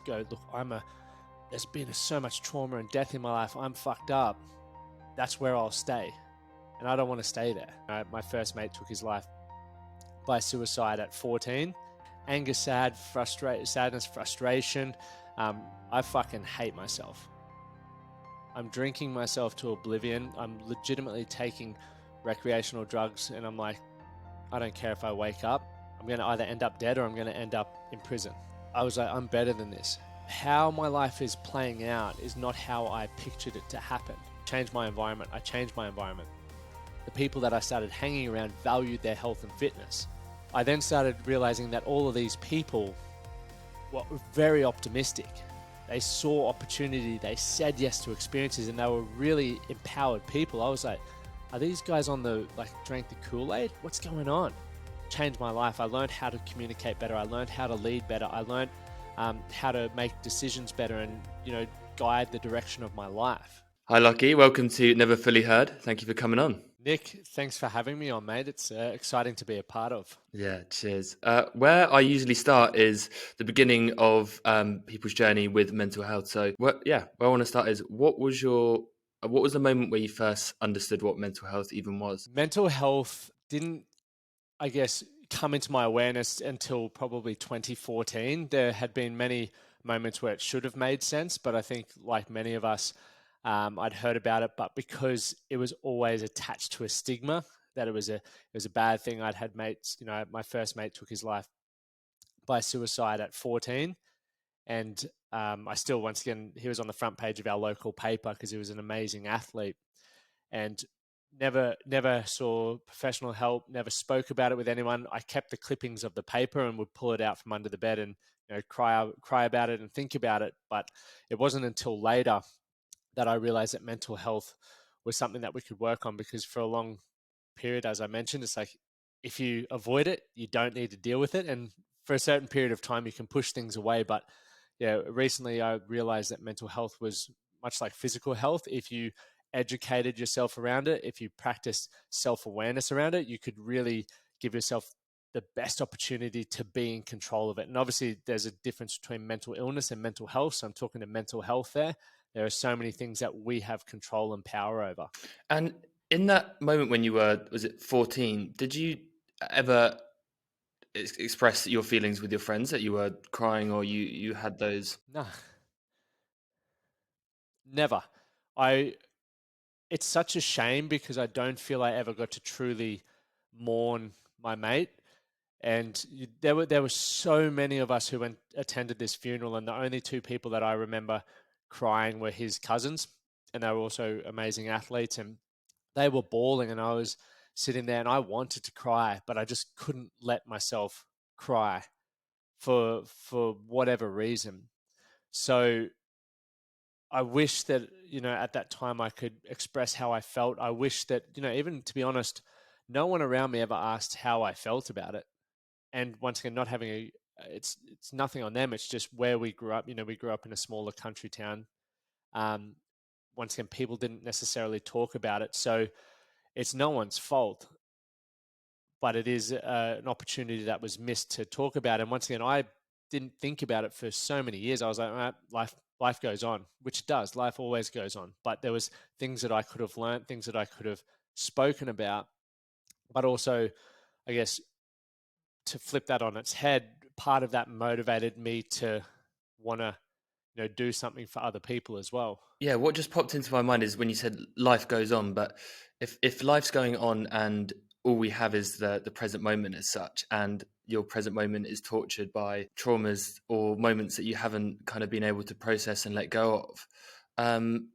go, look, there's been so much trauma and death in my life. I'm fucked up. That's where I'll stay. And I don't want to stay there. My first mate took his life by suicide at 14. Anger, sadness, frustration. I fucking hate myself. I'm drinking myself to oblivion. I'm legitimately taking recreational drugs, and I'm like, I don't care if I wake up. I'm going to either end up dead or I'm going to end up in prison. I was like, I'm better than this. How my life is playing out is not how I pictured it to happen. Change my environment. I changed my environment. The people that I started hanging around valued their health and fitness. I then started realizing that all of these people were very optimistic. They saw opportunity. They said yes to experiences, and they were really empowered people. I was like, are these guys drank the Kool-Aid? What's going on? Changed my life. I learned how to communicate better. I learned how to lead better. I learned how to make decisions better and, guide the direction of my life. Hi, Lucky. Welcome to Never Fully Heard. Thank you for coming on. Nick, thanks for having me on, mate. It's exciting to be a part of. Yeah, cheers. Where I usually start is the beginning of people's journey with mental health. So, where I want to start is what was the moment where you first understood what mental health even was? Mental health didn't, I guess, come into my awareness until probably 2014. There had been many moments where it should have made sense, but I think like many of us, I'd heard about it, but because it was always attached to a stigma that it was a bad thing. I'd had mates, my first mate took his life by suicide at 14. And I still, once again, he was on the front page of our local paper because he was an amazing athlete, and never saw professional help, never spoke about it with anyone. I kept the clippings of the paper and would pull it out from under the bed and cry about it and think about it. But it wasn't until later that I realized that mental health was something that we could work on, because for a long period, as I mentioned, it's like if you avoid it, you don't need to deal with it. And for a certain period of time, you can push things away. But recently I realized that mental health was much like physical health. If you educated yourself around it, if you practiced self-awareness around it, you could really give yourself the best opportunity to be in control of it. And obviously there's a difference between mental illness and mental health. So I'm talking to mental health there. There are so many things that we have control and power over. And in that moment when you were, was it 14, did you ever express your feelings with your friends that you were crying or you had those? No, never. It's such a shame because I don't feel I ever got to truly mourn my mate. And there were so many of us who attended this funeral, and the only two people that I remember crying were his cousins, and they were also amazing athletes, and they were bawling, and I was sitting there and I wanted to cry, but I just couldn't let myself cry for whatever reason. So I wish that, at that time I could express how I felt. I wish that, even to be honest, no one around me ever asked how I felt about it. And once again, not having it's nothing on them. It's just where we grew up. We grew up in a smaller country town. Once again, people didn't necessarily talk about it. So it's no one's fault, but it is an opportunity that was missed to talk about. And once again, I didn't think about it for so many years. I was like, life goes on, which it does. Life always goes on. But there was things that I could have learned, things that I could have spoken about, but also, I guess, to flip that on its head, part of that motivated me to want to, do something for other people as well. Yeah, what just popped into my mind is when you said life goes on, but if life's going on and all we have is the present moment as such, and your present moment is tortured by traumas or moments that you haven't kind of been able to process and let go of,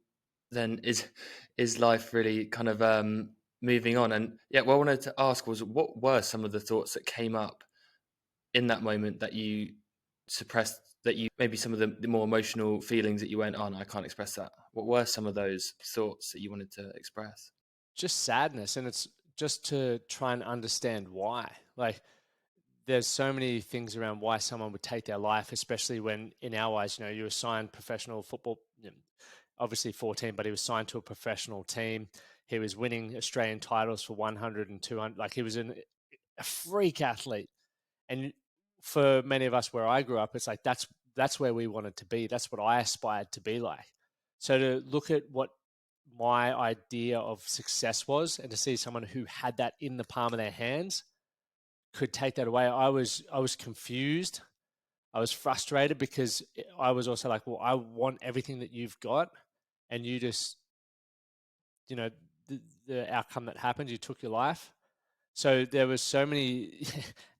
then is life really kind of moving on? And what I wanted to ask was, what were some of the thoughts that came up in that moment that you suppressed, that you maybe some of the more emotional feelings that you went on, I can't express that? What were some of those thoughts that you wanted to express? Just sadness. And it's just to try and understand why. Like, there's so many things around why someone would take their life, especially when in our eyes, you were signed professional football, obviously 14, but he was signed to a professional team. He was winning Australian titles for 100 and 200. Like, he was a freak athlete. And for many of us where I grew up, it's like, that's that's where we wanted to be. That's what I aspired to be like. So to look at what my idea of success was, and to see someone who had that in the palm of their hands could take that away, I was confused. I was frustrated because I was also like, well, I want everything that you've got, and you just, you know, the outcome that happened, you took your life. So there was so many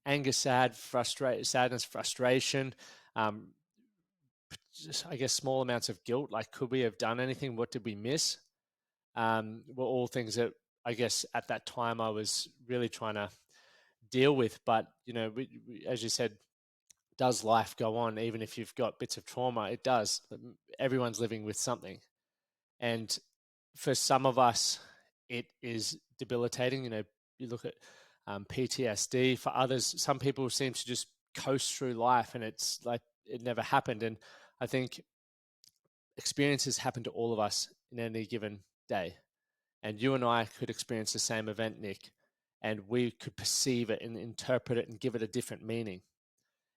anger, sadness, frustration, um, just, I guess, small amounts of guilt. Like, could we have done anything? What did we miss? Were all things that I guess at that time I was really trying to deal with. But, as you said, does life go on even if you've got bits of trauma? It does. Everyone's living with something. And for some of us, it is debilitating. You look at PTSD. For others, some people seem to just coast through life and it's like it never happened. And I think experiences happen to all of us in any given day. And you and I could experience the same event, Nick, and we could perceive it and interpret it and give it a different meaning.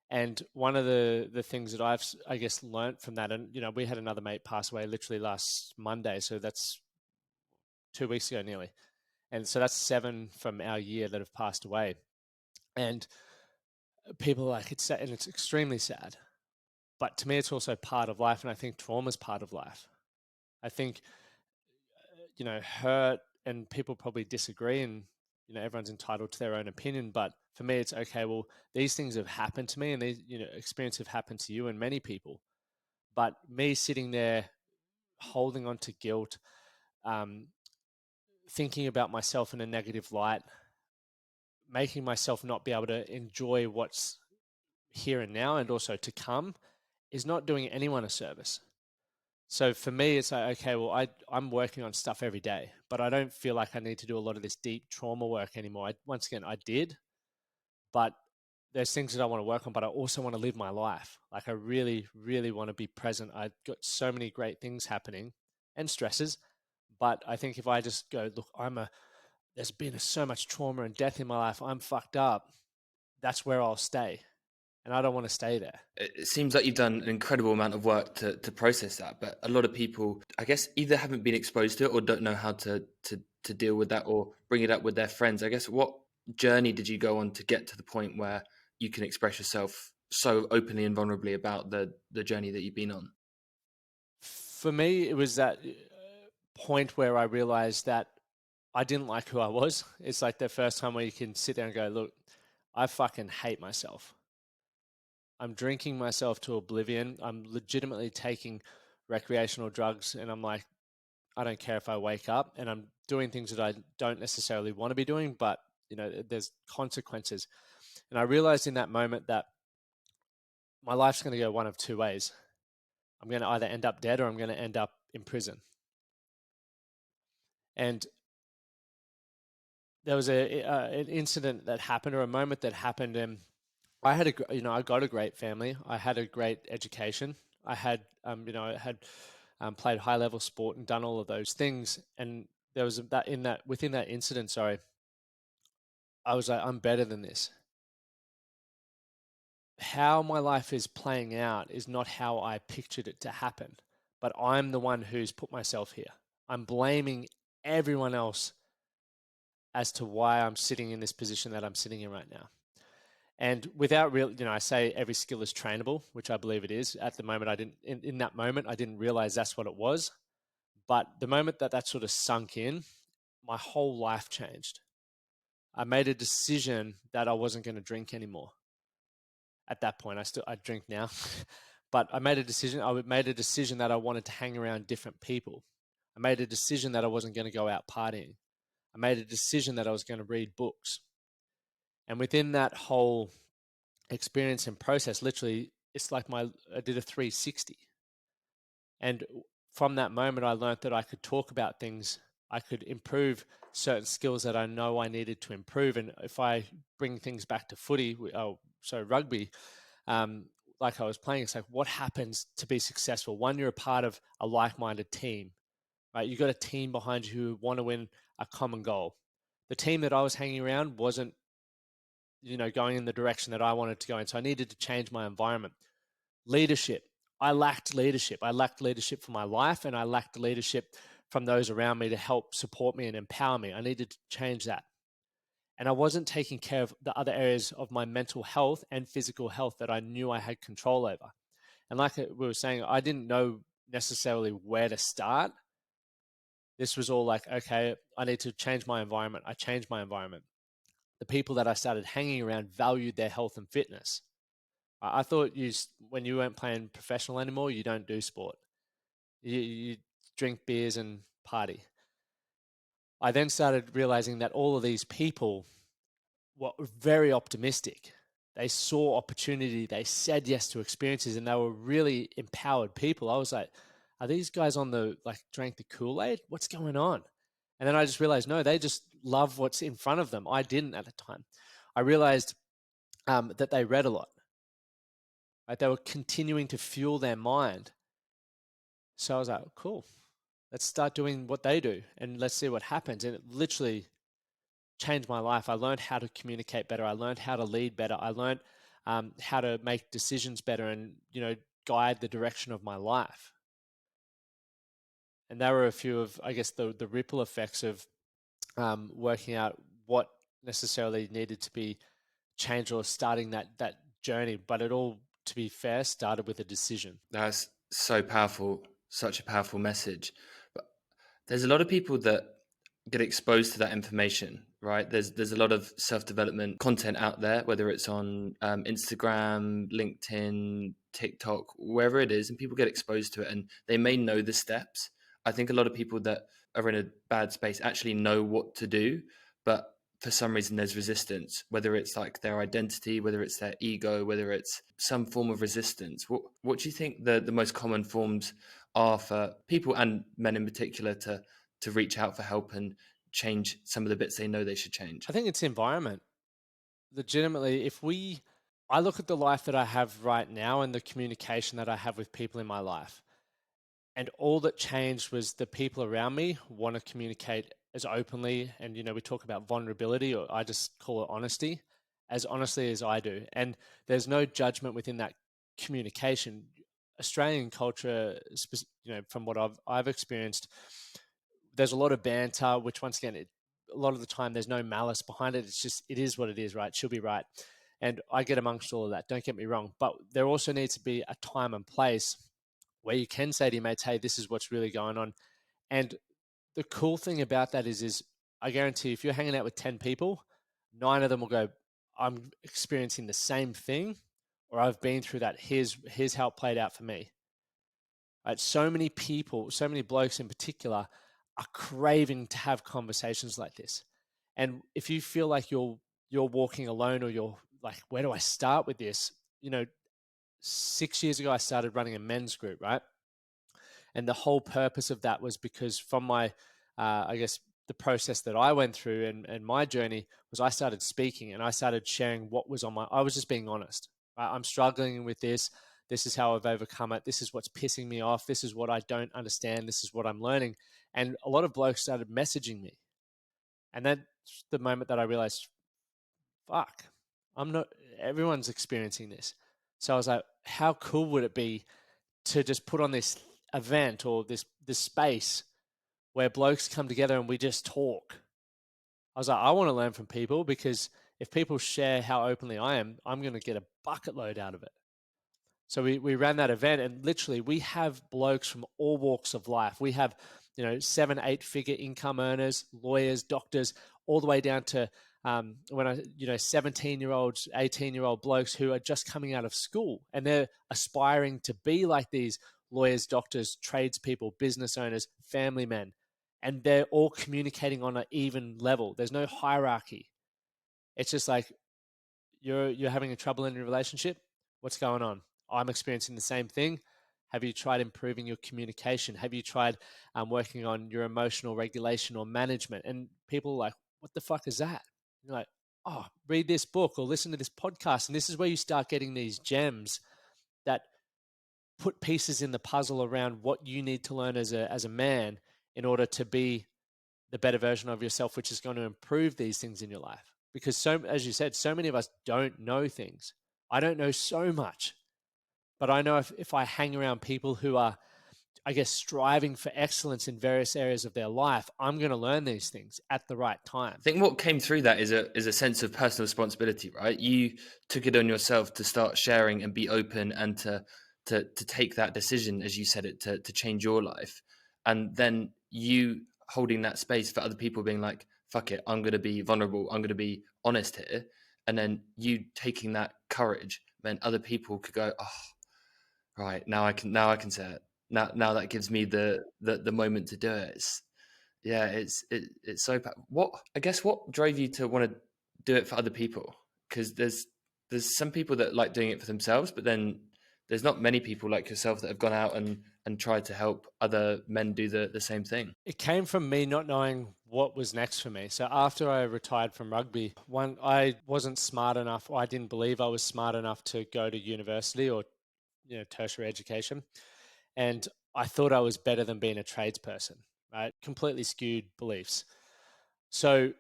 And one of the things that I guess, learned from that, and we had another mate pass away literally last Monday, so that's 2 weeks ago nearly, and so that's 7 from our year that have passed away. And people are like, it's sad, and it's extremely sad. But to me, it's also part of life, and I think trauma is part of life. I think hurt, and people probably disagree, and everyone's entitled to their own opinion. But for me, it's okay. Well, these things have happened to me, and these experiences have happened to you and many people. But me sitting there holding on to guilt, um, thinking about myself in a negative light, making myself not be able to enjoy what's here and now and also to come, is not doing anyone a service. So for me, it's like, okay, well, I'm working on stuff every day, but I don't feel like I need to do a lot of this deep trauma work anymore. Once again, I did, but there's things that I want to work on, but I also want to live my life. Like, I really, really want to be present. I've got so many great things happening and stresses, but I think if I just go, look, there's been so much trauma and death in my life, I'm fucked up. That's where I'll stay. And I don't want to stay there. It seems like you've done an incredible amount of work to process that, but a lot of people, I guess, either haven't been exposed to it or don't know how to deal with that or bring it up with their friends. I guess, what journey did you go on to get to the point where you can express yourself so openly and vulnerably about the journey that you've been on? For me, it was that point where I realized that I didn't like who I was. It's like the first time where you can sit there and go, look, I fucking hate myself. I'm drinking myself to oblivion. I'm legitimately taking recreational drugs, and I'm like, I don't care if I wake up, and I'm doing things that I don't necessarily want to be doing, but there's consequences. And I realized in that moment that my life's going to go one of two ways. I'm going to either end up dead or I'm going to end up in prison. And there was an incident that happened, or a moment that happened, and I got a great family. I had a great education. I had played high level sport and done all of those things. And there was within that incident, sorry, I was like, I'm better than this. How my life is playing out is not how I pictured it to happen, but I'm the one who's put myself here. I'm blaming everyone else as to why I'm sitting in this position that I'm sitting in right now. And without real, I say every skill is trainable, which I believe it is. At the moment, in that moment, I didn't realize that's what it was. But the moment that sort of sunk in, my whole life changed. I made a decision that I wasn't going to drink anymore. At that point, I drink now, but I made a decision. I made a decision that I wanted to hang around different people. I made a decision that I wasn't going to go out partying. I made a decision that I was going to read books. And within that whole experience and process, literally, it's like I did a 360. And from that moment, I learned that I could talk about things. I could improve certain skills that I know I needed to improve. And if I bring things back to rugby, like I was playing, it's like, what happens to be successful? One, you're a part of a like-minded team, right? You've got a team behind you who want to win a common goal. The team that I was hanging around wasn't, going in the direction that I wanted to go in. So I needed to change my environment. Leadership. I lacked leadership. I lacked leadership for my life, and I lacked leadership from those around me to help support me and empower me. I needed to change that. And I wasn't taking care of the other areas of my mental health and physical health that I knew I had control over. And like we were saying, I didn't know necessarily where to start. This was all like, okay, I need to change my environment. I changed my environment. The people that I started hanging around valued their health and fitness. I thought when you weren't playing professional anymore, you don't do sport. You drink beers and party. I then started realizing that all of these people were very optimistic. They saw opportunity. They said yes to experiences, and they were really empowered people. I was like, are these guys drank the Kool-Aid? What's going on? And then I just realized, no, they just love what's in front of them. I didn't at the time. I realized that they read a lot. Right? They were continuing to fuel their mind. So I was like, cool, let's start doing what they do and let's see what happens. And it literally changed my life. I learned how to communicate better. I learned how to lead better. I learned how to make decisions better and, guide the direction of my life. And there were a few of, I guess, the ripple effects of working out what necessarily needed to be changed or starting that journey. But it all, to be fair, started with a decision. That's so powerful, such a powerful message. But there's a lot of people that get exposed to that information, right? There's a lot of self-development content out there, whether it's on Instagram, LinkedIn, TikTok, wherever it is, and people get exposed to it and they may know the steps. I think a lot of people that are in a bad space actually know what to do, but for some reason there's resistance, whether it's like their identity, whether it's their ego, whether it's some form of resistance. What do you think the most common forms are for people, and men in particular, to reach out for help and change some of the bits they know they should change? I think it's environment. Legitimately, I look at the life that I have right now and the communication that I have with people in my life. And all that changed was the people around me want to communicate as openly. And, we talk about vulnerability, or I just call it honesty, as honestly as I do. And there's no judgment within that communication. Australian culture, from what I've experienced, there's a lot of banter, which once again, a lot of the time there's no malice behind it. It's just, it is what it is, right? She'll be right. And I get amongst all of that. Don't get me wrong. But there also needs to be a time and place where you can say to your mates, hey, this is what's really going on. And the cool thing about that is I guarantee if you're hanging out with 10 people, 9 of them will go, I'm experiencing the same thing, or I've been through that. Here's how it played out for me. Right? So many people, so many blokes in particular, are craving to have conversations like this. And if you feel like you're walking alone, or you're like, where do I start with this? 6 years ago, I started running a men's group, right? And the whole purpose of that was because from my, I guess, the process that I went through and my journey was I started speaking and I started sharing what was I was just being honest. Right? I'm struggling with this. This is how I've overcome it. This is what's pissing me off. This is what I don't understand. This is what I'm learning. And a lot of blokes started messaging me. And that's the moment that I realized, fuck, everyone's experiencing this. So I was like, how cool would it be to just put on this event or this space where blokes come together and we just talk? I was like, I want to learn from people, because if people share how openly I am, I'm going to get a bucket load out of it. So we ran that event, and literally we have blokes from all walks of life. We have, 7, 8 figure income earners, lawyers, doctors, all the way down to 17-year-olds, 18-year-old blokes who are just coming out of school and they're aspiring to be like these lawyers, doctors, tradespeople, business owners, family men. And they're all communicating on an even level. There's no hierarchy. It's just like, you're having a trouble in your relationship. What's going on? I'm experiencing the same thing. Have you tried improving your communication? Have you tried working on your emotional regulation or management? And people are like, what the fuck is that? You're like, oh, read this book or listen to this podcast. And this is where you start getting these gems that put pieces in the puzzle around what you need to learn as a man in order to be the better version of yourself, which is going to improve these things in your life. Because as you said, so many of us don't know things. I don't know so much. But I know if I hang around people who are, I guess, striving for excellence in various areas of their life, I'm going to learn these things at the right time. I think what came through that is a sense of personal responsibility, right? You took it on yourself to start sharing and be open and to take that decision, as you said it, to change your life. And then you holding that space for other people being like, fuck it, I'm gonna be vulnerable, I'm gonna be honest here. And then you taking that courage meant other people could go, oh, right, now I can say it. Now that gives me the moment to do it. Yeah, it's so. What I guess what drove you to want to do it for other people? Because there's some people that like doing it for themselves, but then there's not many people like yourself that have gone out and tried to help other men do the same thing. It came from me not knowing what was next for me. So after I retired from rugby, I wasn't smart enough, or I didn't believe I was smart enough to go to university or tertiary education, and I thought I was better than being a tradesperson. Right, completely skewed beliefs. So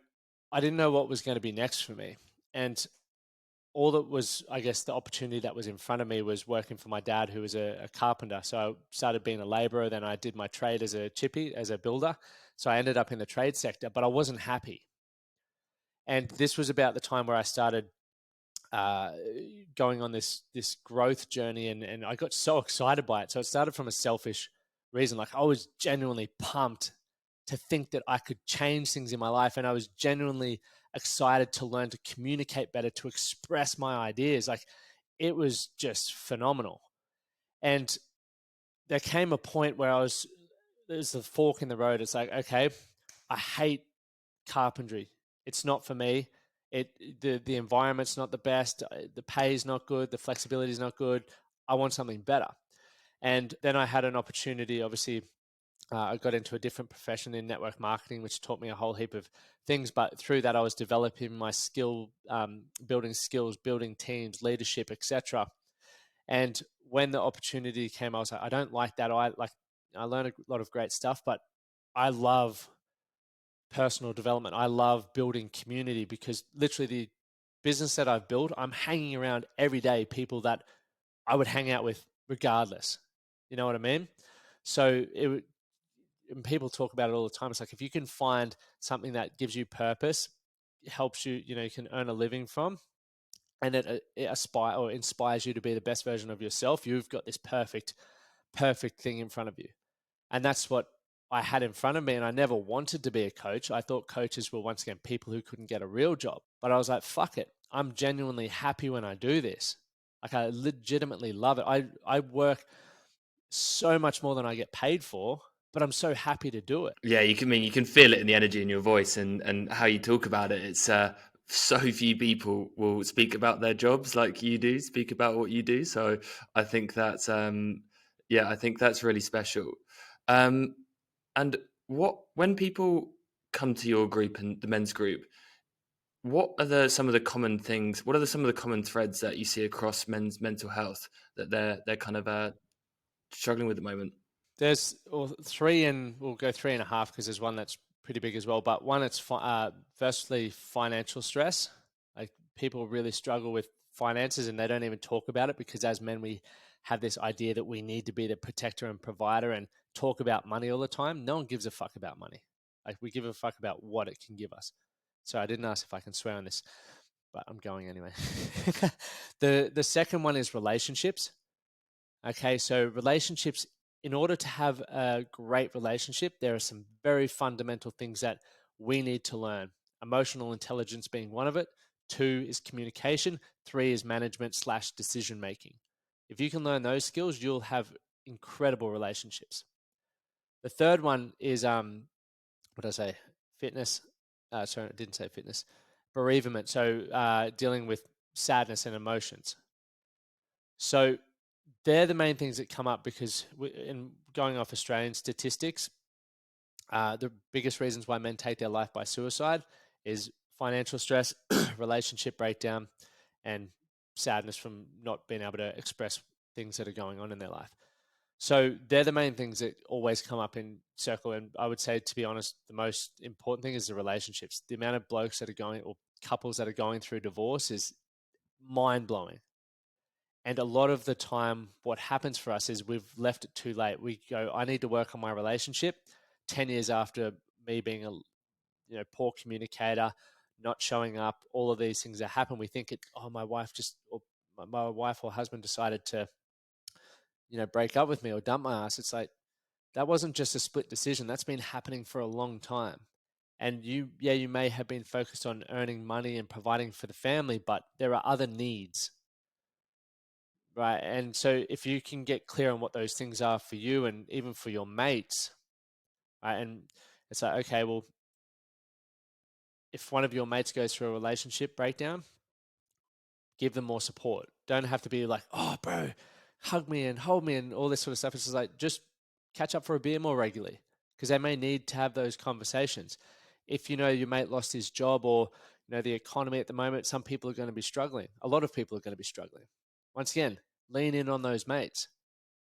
I didn't know what was going to be next for me, and all that was, I guess, the opportunity that was in front of me was working for my dad, who was a carpenter. So I started being a laborer. Then I did my trade as a chippy, as a builder. So I ended up in the trade sector, but I wasn't happy. And this was about the time where I started uh, going on this growth journey, and I got so excited by it. So it started from a selfish reason. Like I was genuinely pumped to think that I could change things in my life, and I was genuinely excited to learn to communicate better, to express my ideas. Like it was just phenomenal. And there came a point where there's a fork in the road. It's like, okay, I hate carpentry. It's not for me. The environment's not the best. The pay is not good. The flexibility is not good. I want something better. And then I had an opportunity. Obviously, I got into a different profession in network marketing, which taught me a whole heap of things. But through that, I was developing my skill, building skills, building teams, leadership, etc. And when the opportunity came, I was like, I don't like that. I learned a lot of great stuff, but I love personal development. I love building community, because literally the business that I've built, I'm hanging around every day people that I would hang out with regardless. You know what I mean? So and people talk about it all the time. It's like if you can find something that gives you purpose, helps you, you can earn a living from, and it inspires you to be the best version of yourself, you've got this perfect thing in front of you. And that's what I had in front of me. And I never wanted to be a coach. I thought coaches were, once again, people who couldn't get a real job. But I was like, fuck it. I'm genuinely happy when I do this. Like I legitimately love it. I work so much more than I get paid for, but I'm so happy to do it. Yeah, you can feel it in the energy in your voice and how you talk about it. It's so few people will speak about their jobs like you do, speak about what you do. So I think that's I think that's really special. Um, and what when people come to your group and the men's group, what are some of the common things? What are some of the common threads that you see across men's mental health that they're kind of struggling with at the moment? There's three, and we'll go three and a half because there's one that's pretty big as well. But one, it's firstly financial stress. Like people really struggle with finances, and they don't even talk about it, because as men we have this idea that we need to be the protector and provider and talk about money all the time. No one gives a fuck about money. Like we give a fuck about what it can give us. So I didn't ask if I can swear on this, but I'm going anyway. The second one is relationships. Okay, so relationships, in order to have a great relationship, there are some very fundamental things that we need to learn. Emotional intelligence being one of it. Two is communication. Three is management / decision making. If you can learn those skills, you'll have incredible relationships. The third one is what did I say? Fitness. Sorry, I didn't say fitness. Bereavement. So dealing with sadness and emotions. So they're the main things that come up, because in going off Australian statistics, the biggest reasons why men take their life by suicide is financial stress, relationship breakdown, and sadness from not being able to express things that are going on in their life. So they're the main things that always come up in circle. And I would say, to be honest, the most important thing is the relationships. The amount of blokes that are going, or couples that are going through divorce, is mind blowing. And a lot of the time, what happens for us is we've left it too late. We go, I need to work on my relationship. 10 years after me being a poor communicator, not showing up, all of these things that happen, we think my wife or my wife or husband decided to, break up with me or dump my ass. It's like, that wasn't just a split decision. That's been happening for a long time. And you may have been focused on earning money and providing for the family, but there are other needs, right? And so if you can get clear on what those things are for you and even for your mates, right? And it's like, okay, well, if one of your mates goes through a relationship breakdown, give them more support. Don't have to be like, oh, bro, hug me and hold me and all this sort of stuff. It's just like, just catch up for a beer more regularly, because they may need to have those conversations. If your mate lost his job, or the economy at the moment, some people are going to be struggling. A lot of people are going to be struggling. Once again, lean in on those mates.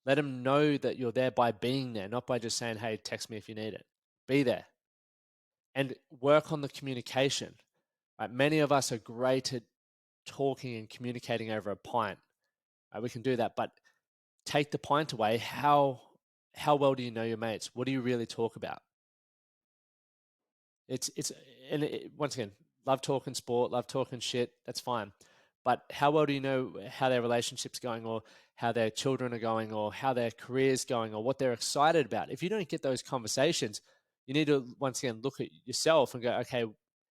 Let them know that you're there by being there, not by just saying, hey, text me if you need it. Be there. And work on the communication. Right? Many of us are great at talking and communicating over a pint. Right? We can do that, but take the pint away. How well do you know your mates? What do you really talk about? Once again, love talking sport, love talking shit. That's fine, but how well do you know how their relationship's going, or how their children are going, or how their career's going, or what they're excited about? If you don't get those conversations, you need to once again look at yourself and go, okay,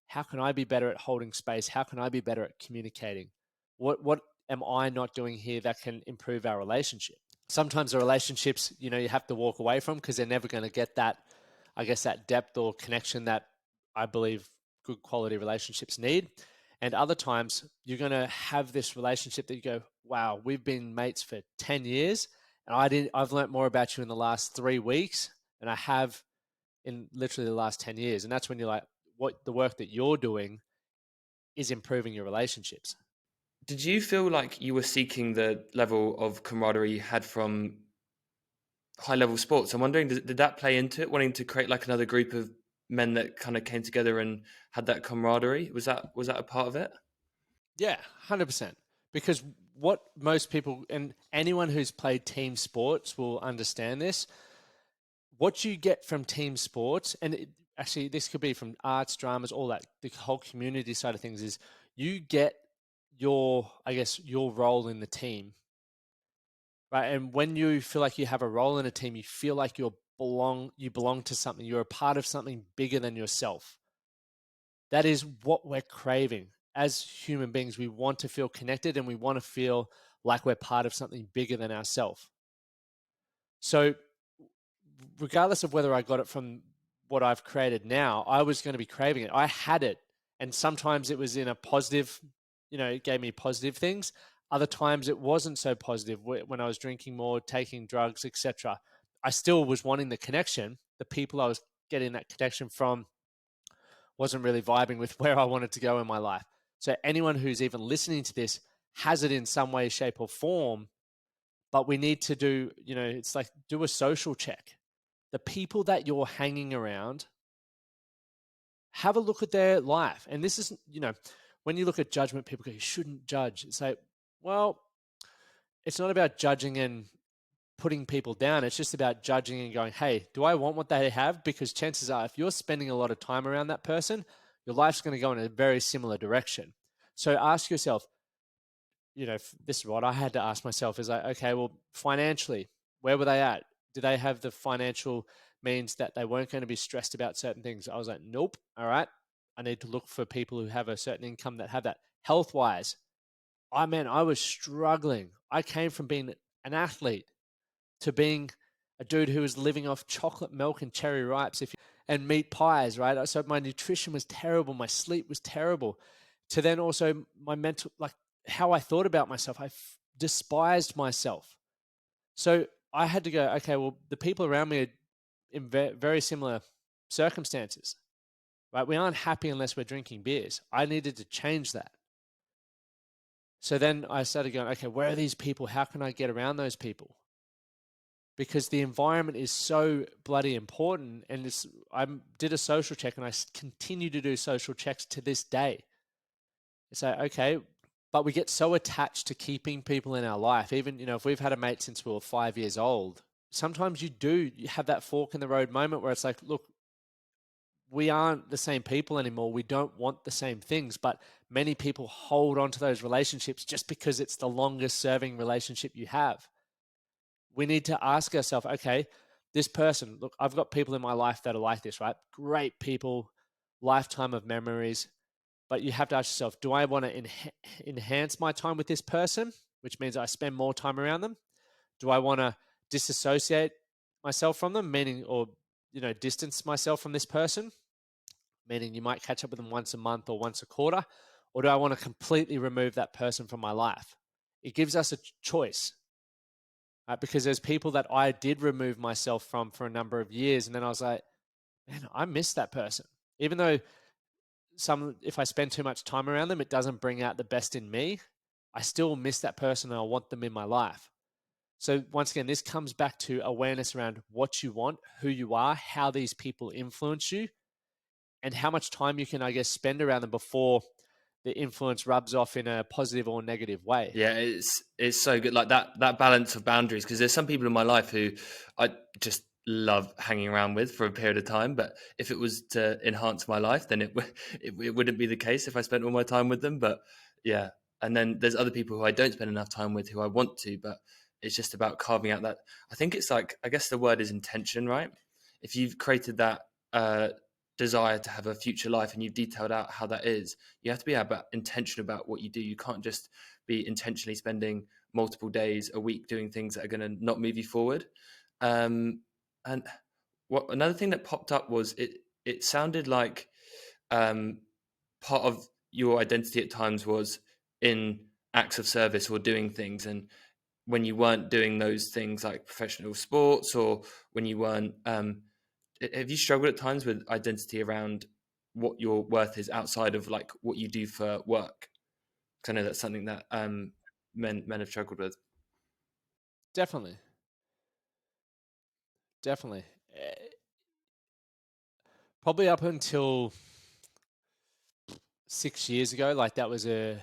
how can I be better at holding space? How can I be better at communicating? What am I not doing here that can improve our relationship? Sometimes the relationships, you have to walk away from, because they're never going to get that, I guess, that depth or connection that I believe good quality relationships need. And other times you're going to have this relationship that you go, wow, we've been mates for 10 years and I've learned more about you in the last 3 weeks than I have in literally the last 10 years. And that's when you're like, what the work that you're doing is improving your relationships. Did you feel like you were seeking the level of camaraderie you had from high level sports? I'm wondering, did that play into it, wanting to create like another group of men that kind of came together and had that camaraderie? Was that a part of it? Yeah, 100%. Because what most people and anyone who's played team sports will understand this. What you get from team sports, and actually this could be from arts, dramas, all that, the whole community side of things, is you get your role in the team, right? And when you feel like you have a role in a team, you feel like you belong to something. You're a part of something bigger than yourself. That is what we're craving. As human beings, we want to feel connected and we want to feel like we're part of something bigger than ourselves. So regardless of whether I got it from what I've created now, I was going to be craving it. I had it. And sometimes it was in a positive, it gave me positive things. Other times it wasn't so positive, when I was drinking more, taking drugs, etc. I still was wanting the connection. The people I was getting that connection from wasn't really vibing with where I wanted to go in my life. So anyone who's even listening to this has it in some way, shape, or form. But we need to do, it's like, do a social check. The people that you're hanging around, have a look at their life. And this is, when you look at judgment, people go, you shouldn't judge. It's like, well, it's not about judging and putting people down. It's just about judging and going, hey, do I want what they have? Because chances are, if you're spending a lot of time around that person, your life's going to go in a very similar direction. So ask yourself, this is what I had to ask myself, is like, okay, well, financially, where were they at? Do they have the financial means that they weren't going to be stressed about certain things? I was like, nope. All right. I need to look for people who have a certain income that have that. Health wise, I was struggling. I came from being an athlete to being a dude who was living off chocolate milk and cherry ripes and meat pies, right? So my nutrition was terrible. My sleep was terrible. To then also my mental, like how I thought about myself, I despised myself. So I had to go, okay, well, the people around me are in very similar circumstances, right? We aren't happy unless we're drinking beers. I needed to change that. So then I started going, okay, where are these people? How can I get around those people? Because the environment is so bloody important. And I did a social check, and I continue to do social checks to this day. It's like, okay, But we get so attached to keeping people in our life. Even, if we've had a mate since we were 5 years old, sometimes you have that fork in the road moment where it's like, look, we aren't the same people anymore. We don't want the same things, but many people hold on to those relationships just because it's the longest serving relationship you have. We need to ask ourselves, okay, this person, look, I've got people in my life that are like this, right? Great people, lifetime of memories. But you have to ask yourself, do I want to enhance my time with this person, which means I spend more time around them? Do I want to disassociate myself from them, meaning, or, distance myself from this person, meaning you might catch up with them once a month or once a quarter? Or do I want to completely remove that person from my life? It gives us a choice. Because there's people that I did remove myself from for a number of years. And then I was like, man, I miss that person. Even though if I spend too much time around them, it doesn't bring out the best in me. I still miss that person and I want them in my life. So once again, this comes back to awareness around what you want, who you are, how these people influence you, and how much time you can, I guess, spend around them before the influence rubs off in a positive or negative way. Yeah, it's so good, like that balance of boundaries. Because there's some people in my life who I just love hanging around with for a period of time, but if it was to enhance my life, then it wouldn't be the case if I spent all my time with them. But yeah, and then there's other people who I don't spend enough time with who I want to, but it's just about carving out that. I think it's like, I guess the word is intention, right? If you've created that desire to have a future life and you've detailed out how that is, you have to be about intention about what you do. You can't just be intentionally spending multiple days a week doing things that are going to not move you forward. And what another thing that popped up was it sounded like part of your identity at times was in acts of service or doing things, and when you weren't doing those things like professional sports, or when you weren't have you struggled at times with identity around what your worth is outside of like what you do for work? Because I know that's something that men have struggled with. Definitely. Definitely. Probably up until 6 years ago, like that was a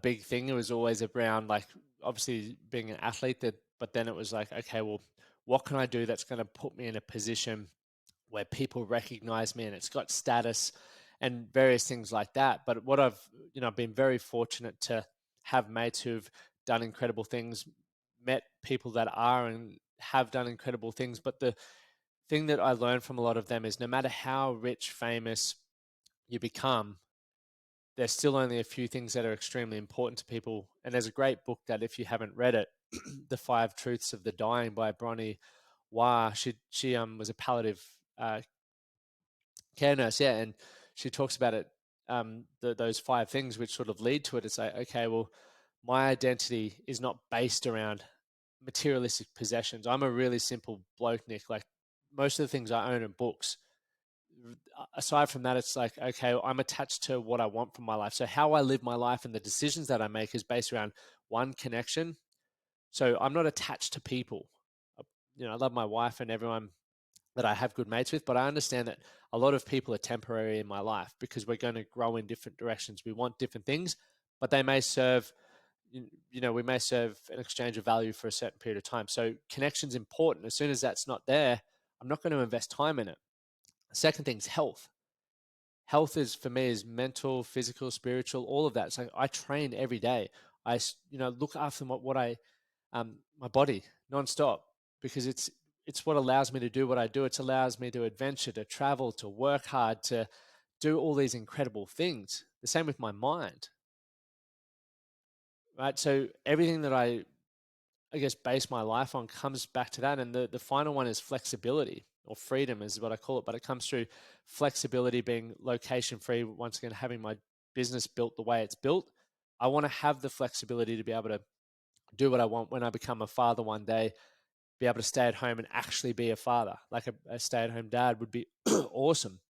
big thing. It was always around, like, obviously being an athlete, but then it was like, okay, well, what can I do that's going to put me in a position where people recognize me and it's got status and various things like that. But what I've been very fortunate to have mates who've done incredible things, met people that are and have done incredible things. But the thing that I learned from a lot of them is no matter how rich, famous you become, there's still only a few things that are extremely important to people. And there's a great book that, if you haven't read it, The Five Truths of the Dying by Bronnie Ware. She was a palliative care nurse, yeah, and she talks about it. Those five things which sort of lead to it. It's like, okay, well, my identity is not based around materialistic possessions. I'm a really simple bloke, Nick. Like, most of the things I own are books. Aside from that, it's like, okay, I'm attached to what I want from my life. So how I live my life and the decisions that I make is based around one, connection. So I'm not attached to people. I love my wife and everyone that I have good mates with, but I understand that a lot of people are temporary in my life because we're going to grow in different directions. We want different things, but they may serve, we may serve an exchange of value for a certain period of time. So connection's important. As soon as that's not there, I'm not going to invest time in it. The second thing is health. Health is, for me, is mental, physical, spiritual, all of that. So I train every day. I, look after my body nonstop, because it's what allows me to do what I do. It allows me to adventure, to travel, to work hard, to do all these incredible things. The same with my mind, right? So everything that I guess, base my life on comes back to that. And the final one is flexibility, or freedom is what I call it. But it comes through flexibility, being location free. Once again, having my business built the way it's built. I want to have the flexibility to be able to do what I want when I become a father one day, be able to stay at home and actually be a father. Like a stay at home dad would be awesome.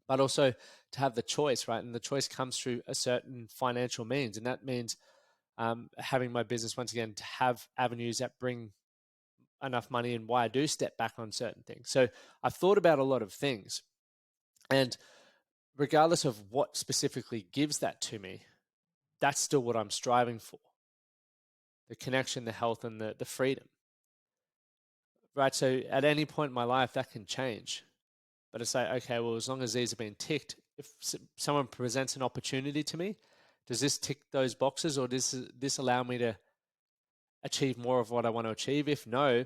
But also to have the choice, right? And the choice comes through a certain financial means. And that means having my business, once again, to have avenues that bring enough money, and why I do step back on certain things. So I've thought about a lot of things. And regardless of what specifically gives that to me, that's still what I'm striving for. The connection, the health, and the freedom. Right. So at any point in my life, that can change. But it's like, okay, well, as long as these have been ticked, if someone presents an opportunity to me, does this tick those boxes, or does this allow me to achieve more of what I want to achieve? If no,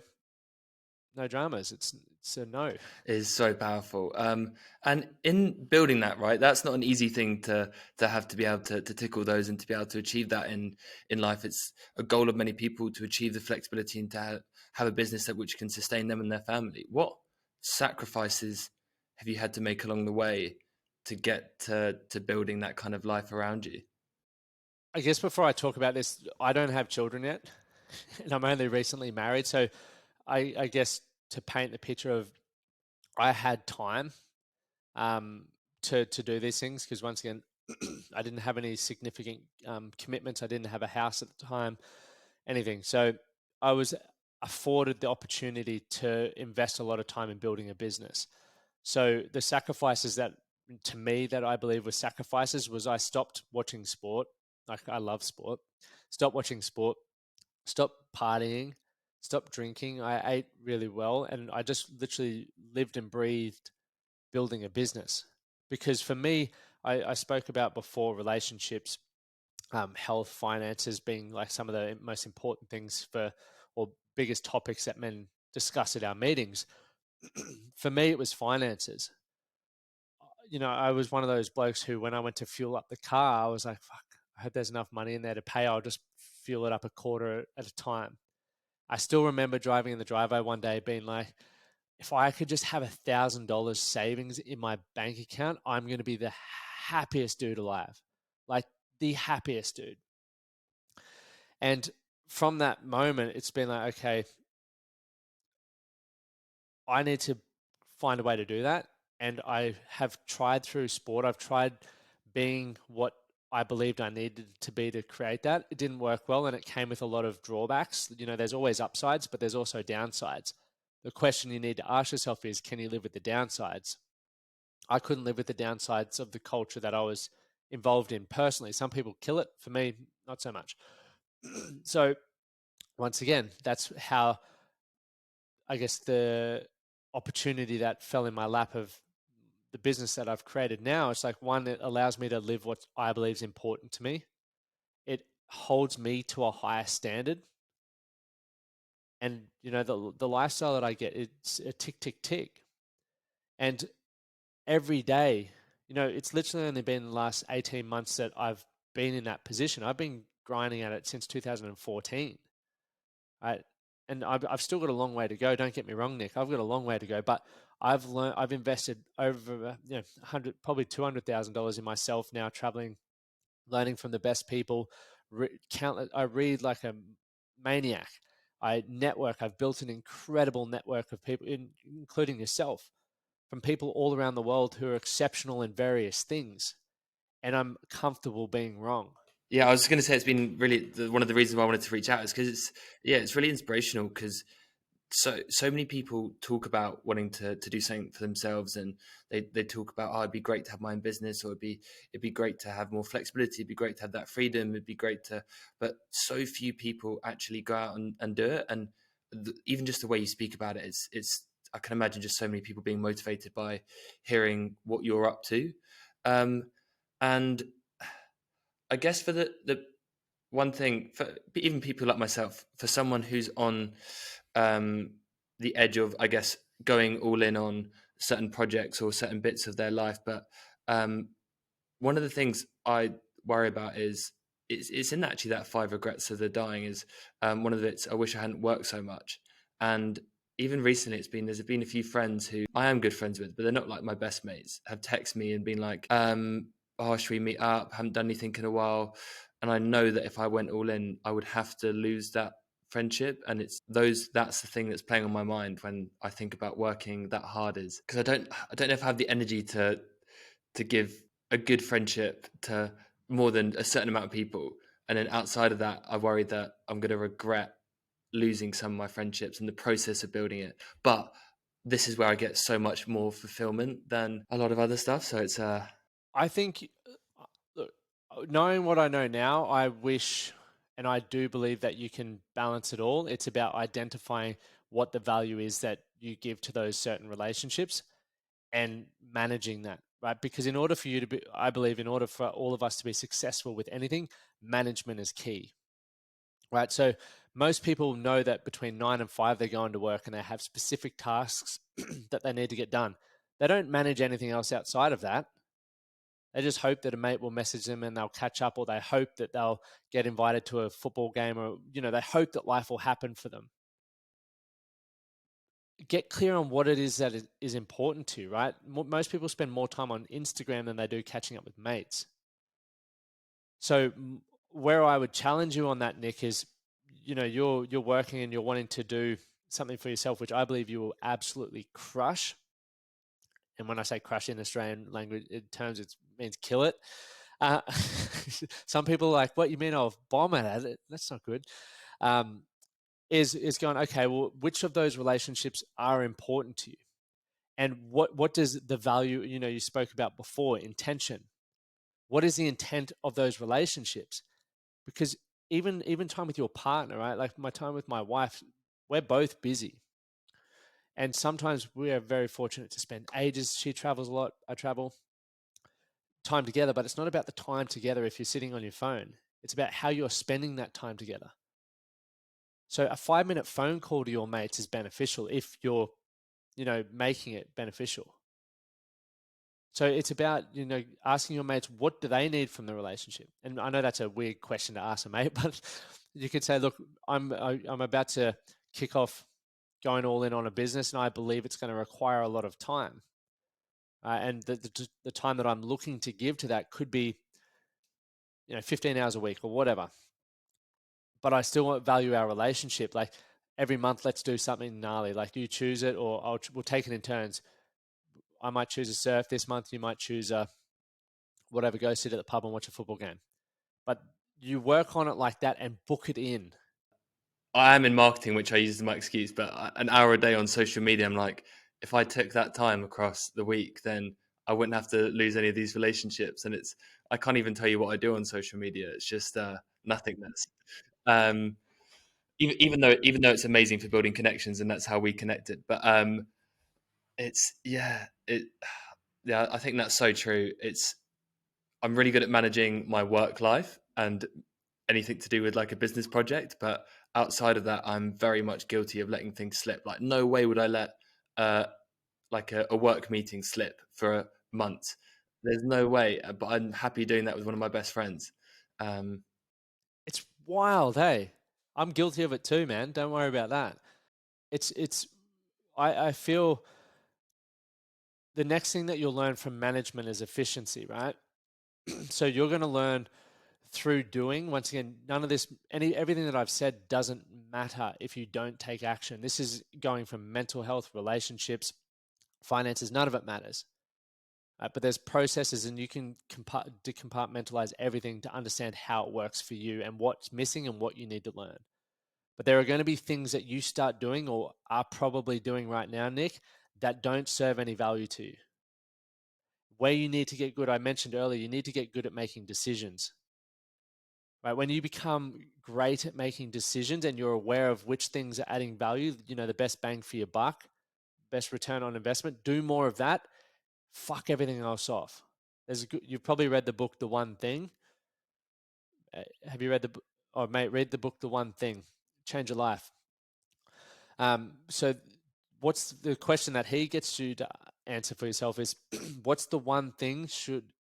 no dramas. It's a no. Is so powerful. And in building that, right, that's not an easy thing to have to be able to tick all those and to be able to achieve that in life. It's a goal of many people to achieve the flexibility and to have a business that which can sustain them and their family. What sacrifices have you had to make along the way to get to building that kind of life around you? I guess before I talk about this, I don't have children yet, and I'm only recently married. So I guess to paint the picture of, I had time um, to do these things, because once again, I didn't have any significant commitments. I didn't have a house at the time, anything. So I was afforded the opportunity to invest a lot of time in building a business. So the sacrifices that, to me, that I believe were sacrifices, was I stopped watching sport. Like, I love sport. Stopped watching sport. Stopped partying. Stopped drinking. I ate really well, and I just literally lived and breathed building a business. Because for me, I spoke about before relationships, health, finances being like some of the most important things for, or biggest topics that men discuss at our meetings. For me, it was finances. I was one of those blokes who, when I went to fuel up the car, I was like, fuck, I hope there's enough money in there to pay. I'll just fuel it up a quarter at a time. I still remember driving in the driveway one day being like, if I could just have $1,000 savings in my bank account, I'm going to be the happiest dude alive. Like, the happiest dude. And from that moment, it's been like, okay, I need to find a way to do that. And I have tried through sport, I've tried being what I believed I needed to be to create that. It didn't work well, and it came with a lot of drawbacks. There's always upsides, but there's also downsides. The question you need to ask yourself is, can you live with the downsides? I couldn't live with the downsides of the culture that I was involved in personally. Some people kill it. For me, not so much. So once again, that's how, I guess, the opportunity that fell in my lap of the business that I've created now, it's like, one, it allows me to live what I believe is important to me. It holds me to a higher standard. And, the lifestyle that I get, it's a tick, tick, tick. And every day, it's literally only been the last 18 months that I've been in that position. I've been grinding at it since 2014. Right? And I've still got a long way to go. Don't get me wrong, Nick. I've got a long way to go, but I've invested over, 100, probably $200,000 in myself now, traveling, learning from the best people. I read like a maniac. I network. I've built an incredible network of people, including yourself, from people all around the world who are exceptional in various things. And I'm comfortable being wrong. Yeah, I was going to say it's been really one of the reasons why I wanted to reach out is because it's really inspirational because so many people talk about wanting to do something for themselves, and they talk about, oh, it'd be great to have my own business, or it'd be great to have more flexibility, it'd be great to have that freedom, it'd be great to, but so few people actually go out and do it. And even just the way you speak about it, it's I can imagine just so many people being motivated by hearing what you're up to. And I guess for the one thing for even people like myself, for someone who's on um, the edge of, I guess, going all in on certain projects or certain bits of their life, but um, one of the things I worry about is it's in actually that five regrets of the dying is one of it's I wish I hadn't worked so much. And even recently there's been a few friends who I am good friends with, but they're not like my best mates, have texted me and been like, oh, should we meet up? Haven't done anything in a while. And I know that if I went all in, I would have to lose that friendship. And that's the thing that's playing on my mind when I think about working that hard, is because I don't know if I have the energy to give a good friendship to more than a certain amount of people. And then outside of that, I worry that I'm going to regret losing some of my friendships in the process of building it. But this is where I get so much more fulfillment than a lot of other stuff. So it's I think, look, Knowing what I know now, I wish and I do believe that you can balance it all. It's about identifying what the value is that you give to those certain relationships and managing that, right? Because in order for you to be, I believe, in order for all of us to be successful with anything, management is key, right? So most people know that between 9 and 5, they're going to work and they have specific tasks that they need to get done. They don't manage anything else outside of that. They just hope that a mate will message them and they'll catch up, or they hope that they'll get invited to a football game, or, they hope that life will happen for them. Get clear on what it is that is important to you, right? Most people spend more time on Instagram than they do catching up with mates. So where I would challenge you on that, Nick, is, you're working and you're wanting to do something for yourself, which I believe you will absolutely crush. And when I say crush in Australian language terms, it means kill it. Uh, some people are like, what you mean I'll bomb it at it? That's not good. Is going, okay, well, which of those relationships are important to you? And what does the value, you spoke about before, intention. What is the intent of those relationships? Because even time with your partner, right? Like my time with my wife, we're both busy. And sometimes we are very fortunate to spend ages. She travels a lot. I travel, time together, but it's not about the time together if you're sitting on your phone. It's about how you're spending that time together. So a 5-minute phone call to your mates is beneficial if you're, making it beneficial. So it's about, asking your mates, what do they need from the relationship? And I know that's a weird question to ask a mate, but you could say, look, I'm about to kick off going all in on a business, and I believe it's going to require a lot of time. And the time that I'm looking to give to that could be, 15 hours a week or whatever. But I still want value our relationship. Like every month, let's do something gnarly. Like you choose it, or we'll take it in turns. I might choose a surf this month. You might choose a whatever. Go sit at the pub and watch a football game. But you work on it like that and book it in. I am in marketing, which I use as my excuse, but an hour a day on social media, I'm like, if I took that time across the week, then I wouldn't have to lose any of these relationships. And I can't even tell you what I do on social media. It's just nothingness. Um, even though it's amazing for building connections and that's how we connected, but it's yeah, I think that's so true. I'm really good at managing my work life and anything to do with like a business project, but outside of that, I'm very much guilty of letting things slip. Like, no way would I let uh, like a work meeting slip for a month. There's no way, but I'm happy doing that with one of my best friends. Um, It's wild, hey. I'm guilty of it too, man. Don't worry about that. It's I feel the next thing that you'll learn from management is efficiency, right? So you're going to learn through doing. Once again, none of this, everything that I've said doesn't matter if you don't take action. This is going from mental health, relationships, finances. None of it matters. But there's processes, and you can decompartmentalize everything to understand how it works for you and what's missing and what you need to learn. But there are going to be things that you start doing or are probably doing right now, Nick, that don't serve any value to you. Where you need to get good, I mentioned earlier, you need to get good at making decisions. Right? When you become great at making decisions and you're aware of which things are adding value, the best bang for your buck, best return on investment, do more of that. Fuck everything else off. You've probably read the book, The One Thing. Have you read the book? Oh, mate, read the book, The One Thing. Change your life. So what's the question that he gets you to answer for yourself is what's the one thing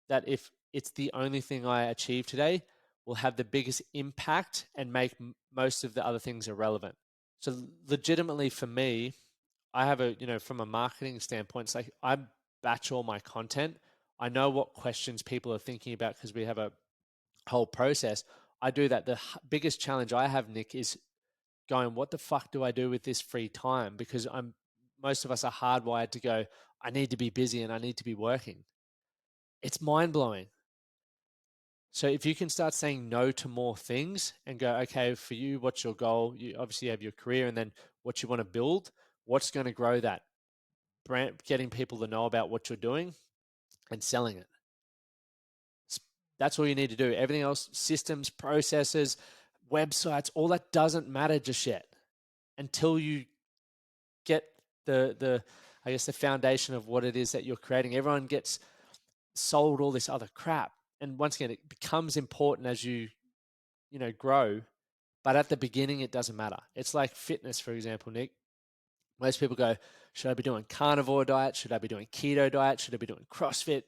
that if it's the only thing I achieve today will have the biggest impact and make most of the other things irrelevant. So legitimately for me, I have from a marketing standpoint, it's like I batch all my content. I know what questions people are thinking about because we have a whole process. I do that. The biggest challenge I have, Nick, is going, what the fuck do I do with this free time? Because most of us are hardwired to go, I need to be busy and I need to be working. It's mind blowing. So if you can start saying no to more things and go, okay, for you, what's your goal? You obviously have your career and then what you want to build. What's going to grow that brand? Getting people to know about what you're doing and selling it. That's all you need to do. Everything else, systems, processes, websites, all that doesn't matter just yet until you get the I guess the foundation of what it is that you're creating. Everyone gets sold all this other crap, and once again, it becomes important as you grow. But at the beginning, it doesn't matter. It's like fitness, for example, Nick. Most people go, should I be doing carnivore diet? Should I be doing keto diet? Should I be doing CrossFit?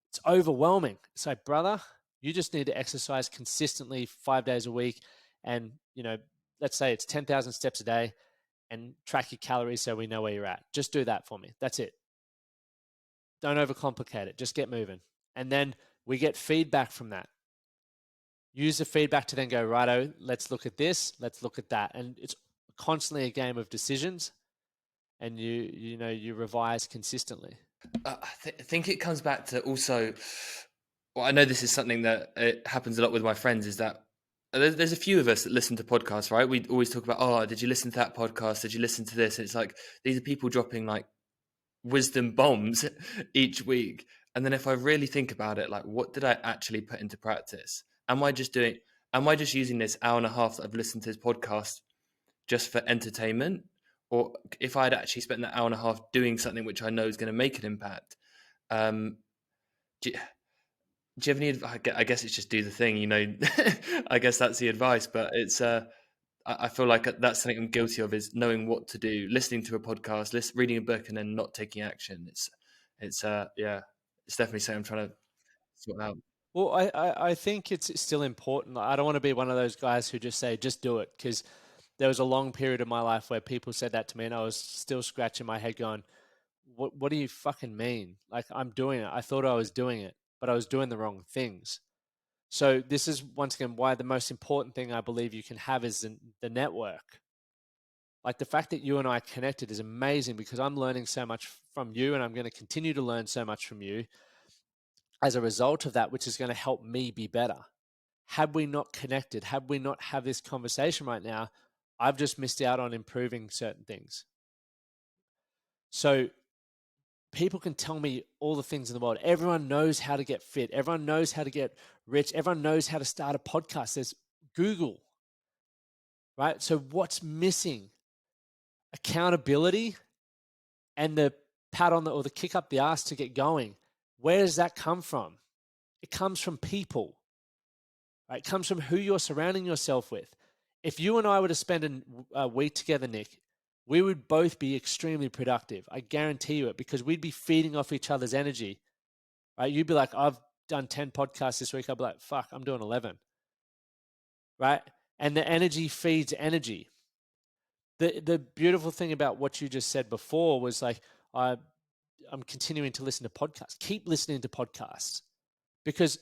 It's overwhelming. It's like, brother, you just need to exercise consistently 5 days a week. And, let's say it's 10,000 steps a day, and track your calories so we know where you're at. Just do that for me. That's it. Don't overcomplicate it. Just get moving. And then we get feedback from that. Use the feedback to then go, righto, let's look at this, let's look at that. And it's constantly a game of decisions, and you revise consistently. I think it comes back to also, well, I know this is something that it happens a lot with my friends, is that there's a few of us that listen to podcasts, right? We always talk about, oh, did you listen to that podcast? Did you listen to this? And it's like, these are people dropping like wisdom bombs each week. And then if I really think about it, like, what did I actually put into practice? Am I just using this hour and a half that I've listened to this podcast just for entertainment? Or if I'd actually spent that hour and a half doing something which I know is going to make an impact, do you have any advice? I guess it's just do the thing, I guess that's the advice, but it's, I feel like that's something I'm guilty of, is knowing what to do, listening to a podcast, reading a book, and then not taking action. It's definitely something I'm trying to sort out. Well, I think it's still important. I don't want to be one of those guys who just say, just do it. Because there was a long period of my life where people said that to me, and I was still scratching my head going, what do you fucking mean? Like, I'm doing it. I thought I was doing it, but I was doing the wrong things. So this is, once again, why the most important thing I believe you can have is the network. Like, the fact that you and I are connected is amazing, because I'm learning so much from you, and I'm going to continue to learn so much from you as a result of that, which is going to help me be better. Had we not connected, had we not have this conversation right now, I've just missed out on improving certain things. So people can tell me all the things in the world. Everyone knows how to get fit. Everyone knows how to get rich. Everyone knows how to start a podcast. There's Google, right? So what's missing? Accountability and the pat on or the kick up the ass to get going. Where does that come from? It comes from people, right? It comes from who you're surrounding yourself with. If you and I were to spend a week together, Nick, we would both be extremely productive. I guarantee you it, because we'd be feeding off each other's energy, right? You'd be like, I've done 10 podcasts this week. I'd be like, fuck, I'm doing 11, right? And the energy feeds energy. The beautiful thing about what you just said before was like, I'm continuing to listen to podcasts. Keep listening to podcasts, because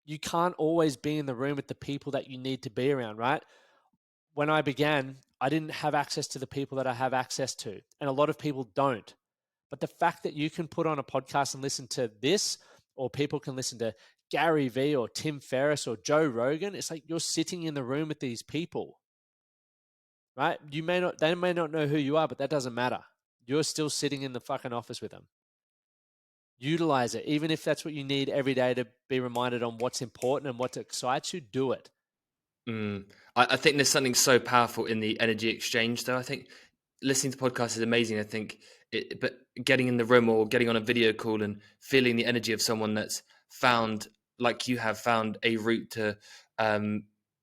you can't always be in the room with the people that you need to be around, right? When I began, I didn't have access to the people that I have access to, and a lot of people don't. But the fact that you can put on a podcast and listen to this, or people can listen to Gary Vee or Tim Ferriss or Joe Rogan, it's like you're sitting in the room with these people, right? They may not know who you are, but that doesn't matter. You're still sitting in the fucking office with them. Utilize it. Even if that's what you need every day to be reminded on what's important and what excites you, do it. I think there's something so powerful in the energy exchange, though. I think listening to podcasts is amazing. I think, but getting in the room or getting on a video call and feeling the energy of someone that's found, like you have found, a route to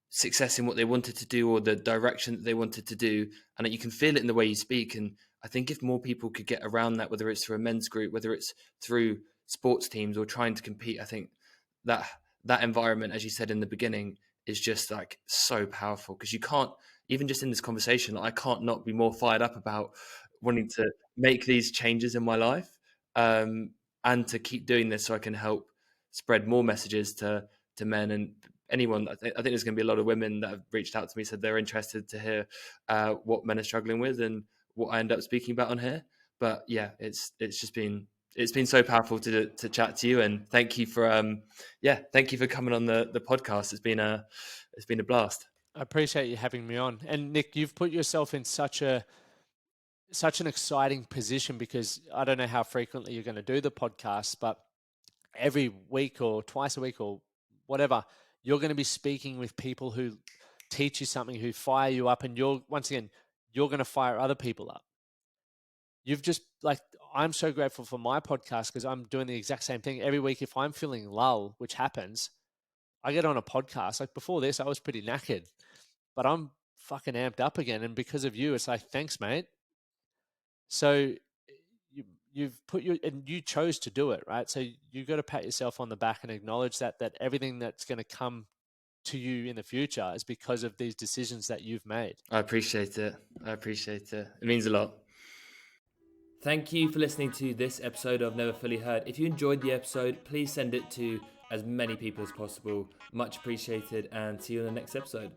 success in what they wanted to do, or the direction that they wanted to do, and that you can feel it in the way you speak. And I think if more people could get around that, whether it's through a men's group, whether it's through sports teams or trying to compete, I think that environment, as you said in the beginning, is just like so powerful, because you can't, even just in this conversation, I can't not be more fired up about wanting to make these changes in my life, and to keep doing this so I can help spread more messages to men and anyone. I think there's going to be a lot of women that have reached out to me, said they're interested to hear what men are struggling with and what I end up speaking about on here. But yeah, it's been so powerful to chat to you, and thank you for coming on the podcast. It's been a blast. I appreciate you having me on. And Nick, you've put yourself in such an exciting position, because I don't know how frequently you're going to do the podcast, but every week or twice a week or whatever, you're going to be speaking with people who teach you something, who fire you up, and you're going to fire other people up. You've just like, I'm so grateful for my podcast because I'm doing the exact same thing every week. If I'm feeling lull, which happens, I get on a podcast. Like before this, I was pretty knackered, but I'm fucking amped up again. And because of you, it's like, thanks, mate. So you chose to do it, right? So you've got to pat yourself on the back and acknowledge that everything that's going to come to you in the future is because of these decisions that you've made. I appreciate it. It means a lot. Thank you for listening to this episode of Never Fully Heard. If you enjoyed the episode, please send it to as many people as possible. Much appreciated, and see you in the next episode.